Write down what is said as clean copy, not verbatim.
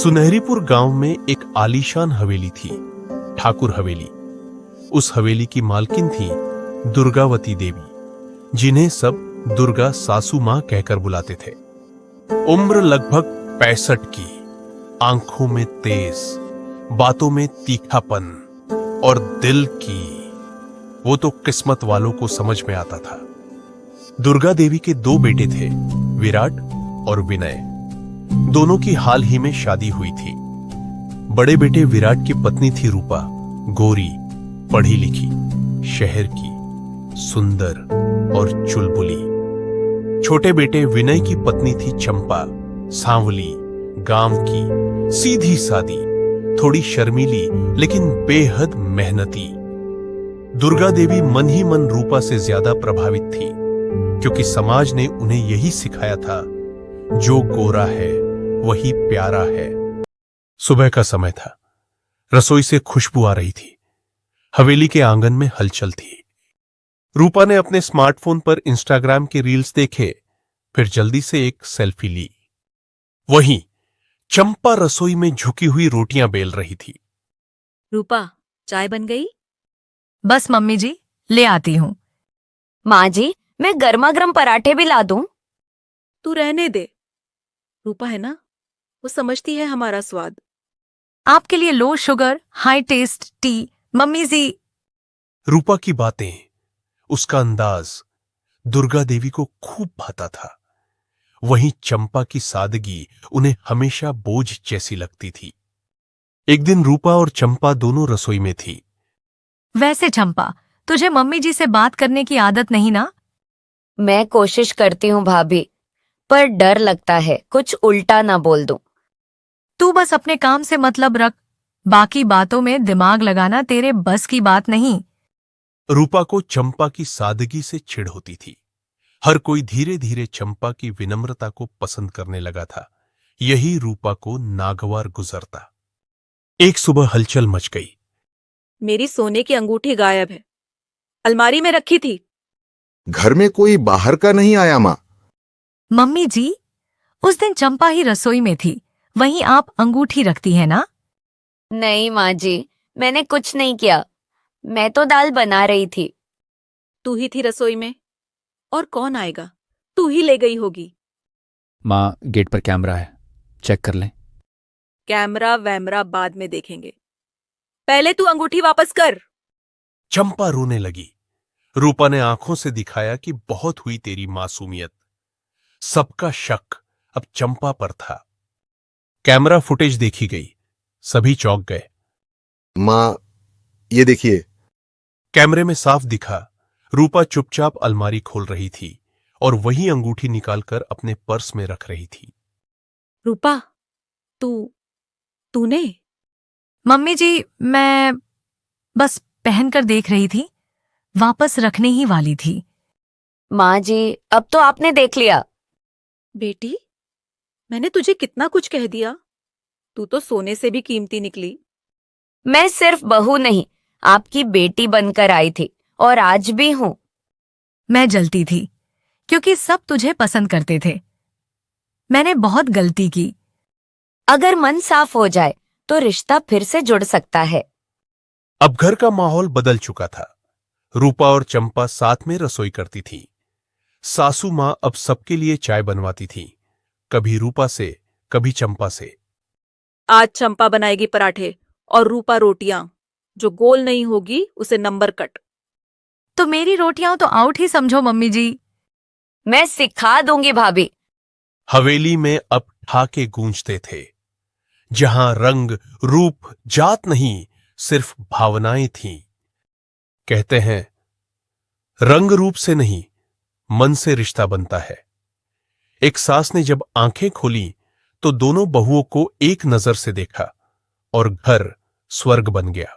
सुनहरीपुर गांव में एक आलीशान हवेली थी, ठाकुर हवेली। उस हवेली की मालकिन थी दुर्गावती देवी, जिन्हें सब दुर्गा सासू मां कहकर बुलाते थे। उम्र लगभग 65 की, आंखों में तेज, बातों में तीखापन और दिल की, वो तो किस्मत वालों को समझ में आता था। दुर्गा देवी के 2 बेटे थे, विराट और विनय। दोनों की हाल ही में शादी हुई थी। बड़े बेटे विराट की पत्नी थी रूपा, गोरी, पढ़ी लिखी, शहर की, सुंदर और चुलबुली। छोटे बेटे विनय की पत्नी थी चंपा, सांवली, गांव की, सीधी सादी, थोड़ी शर्मीली लेकिन बेहद मेहनती। दुर्गा देवी मन ही मन रूपा से ज्यादा प्रभावित थी, क्योंकि समाज ने उन्हें यही सिखाया था, जो गोरा है वही प्यारा है। सुबह का समय था, रसोई से खुशबू आ रही थी। हवेली के आंगन में हलचल थी। रूपा ने अपने स्मार्टफोन पर इंस्टाग्राम के रील्स देखे, फिर जल्दी से एक सेल्फी ली। वहीं चंपा रसोई में झुकी हुई रोटियां बेल रही थी। रूपा, चाय बन गई? बस मम्मी जी, ले आती हूँ। माँ जी, मैं गर्मा गर्म पराठे भी ला दूं? तू रहने दे। रूपा है ना, वो समझती है हमारा स्वाद। आपके लिए low sugar high taste tea, mummy ji. Rupa की बातें, उसका अंदाज दुर्गा देवी को खूब भाता था। वहीं चंपा की सादगी उन्हें हमेशा बोझ जैसी लगती थी। एक दिन रूपा और चंपा दोनों रसोई में थी। वैसे चंपा, तुझे मम्मी जी से बात करने की आदत नहीं ना? मैं कोशिश करती हूँ भाभी, पर डर लगता है कुछ उल्टा ना बोल दूं। तू बस अपने काम से मतलब रख, बाकी बातों में दिमाग लगाना तेरे बस की बात नहीं। रूपा को चंपा की सादगी से चिढ़ होती थी। हर कोई धीरे धीरे चंपा की विनम्रता को पसंद करने लगा था। यही रूपा को नागवार गुजरता। एक सुबह हलचल मच गई। मेरी सोने की अंगूठी गायब है, अलमारी में रखी थी। घर में कोई बाहर का नहीं आया माँ? मम्मी जी, उस दिन चंपा ही रसोई में थी, वहीं आप अंगूठी रखती है ना? नहीं माँ जी, मैंने कुछ नहीं किया। मैं तो दाल बना रही थी। तू ही थी रसोई में, और कौन आएगा? तू ही ले गई होगी। माँ, गेट पर कैमरा है, चेक कर लें। कैमरा वैमरा बाद में देखेंगे, पहले तू अंगूठी वापस कर। चंपा रोने लगी। रूपा ने आंखों से दिखाया कि बहुत हुई तेरी मासूमियत। सबका शक अब चंपा पर था। कैमरा फुटेज देखी गई, सभी चौंक गए। माँ, ये देखिए। कैमरे में साफ दिखा, रूपा चुपचाप अलमारी खोल रही थी और वही अंगूठी निकालकर अपने पर्स में रख रही थी। रूपा, तूने? मम्मी जी, मैं बस पहनकर देख रही थी, वापस रखने ही वाली थी। माँ जी, अब तो आपने देख लिया। बेटी, मैंने तुझे कितना कुछ कह दिया, तू तो सोने से भी कीमती निकली। मैं सिर्फ बहू नहीं, आपकी बेटी बनकर आई थी, और आज भी हूं। मैं जलती थी, क्योंकि सब तुझे पसंद करते थे। मैंने बहुत गलती की। अगर मन साफ हो जाए तो रिश्ता फिर से जुड़ सकता है। अब घर का माहौल बदल चुका था। रूपा और चंपा साथ में रसोई करती थीं। सासू मां अब सबके लिए चाय बनवाती थीं, कभी रूपा से, कभी चंपा से। आज चंपा बनाएगी पराठे और रूपा रोटियां। जो गोल नहीं होगी उसे नंबर कट। तो मेरी रोटियां तो आउट ही समझो मम्मी जी। मैं सिखा दूंगी भाभी। हवेली में अब ठाके गूंजते थे, जहां रंग, रूप, जात नहीं, सिर्फ भावनाएं थीं। कहते हैं, रंग रूप से नहीं, मन से रिश्ता बनता है। एक सास ने जब आंखें खोली तो दोनों बहुओं को एक नजर से देखा और घर स्वर्ग बन गया।